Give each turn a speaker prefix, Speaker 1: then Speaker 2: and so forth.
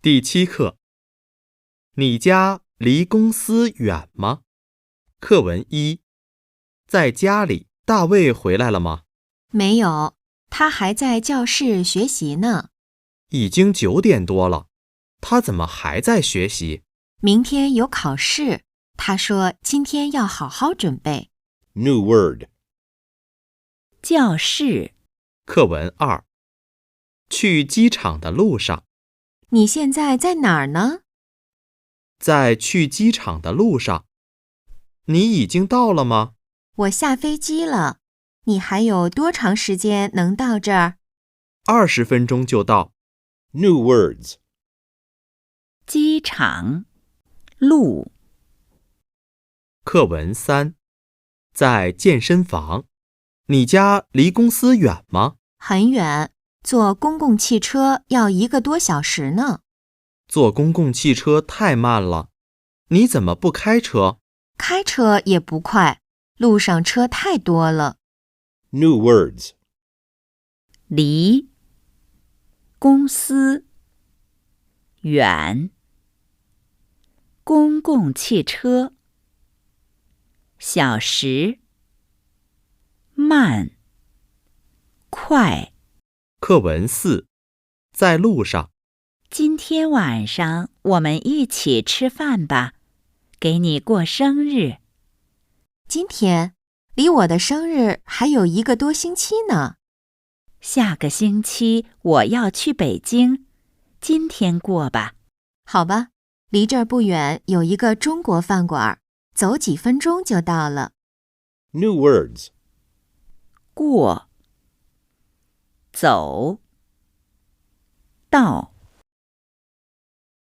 Speaker 1: 第7课，你家离公司远吗？课文1，在家里，大卫回来了吗？
Speaker 2: 没有，他还在教室学习呢。
Speaker 1: 已经9点多了，他怎么还在学习？
Speaker 2: 明天有考试，他说今天要好好准备。
Speaker 3: New word.
Speaker 4: 教室。
Speaker 1: 课文2，去机场的路上。
Speaker 2: 你现在在哪儿呢？
Speaker 1: 在去机场的路上。你已经到了吗？
Speaker 2: 我下飞机了。你还有多长时间能到这儿
Speaker 1: 20分钟就到。
Speaker 3: New words.
Speaker 4: 机场。路。
Speaker 1: 课文3，在健身房。你家离公司远吗？
Speaker 2: 很远，坐公共汽车要1个多小时呢。
Speaker 1: 坐公共汽车太慢了，你怎么不开车？
Speaker 2: 开车也不快，路上车太多了。
Speaker 3: New words.
Speaker 4: 离。公司。远。公共汽车。小时。慢。快。
Speaker 1: 课文4，在路上。
Speaker 4: 今天晚上我们一起吃饭吧，给你过生日。
Speaker 2: 今天离我的生日还有1个多星期呢。
Speaker 4: 下个星期我要去北京，今天过吧。
Speaker 2: 好吧，离这儿不远有一个中国饭馆，走几分钟就到了。
Speaker 3: New words.
Speaker 4: 过。走。到。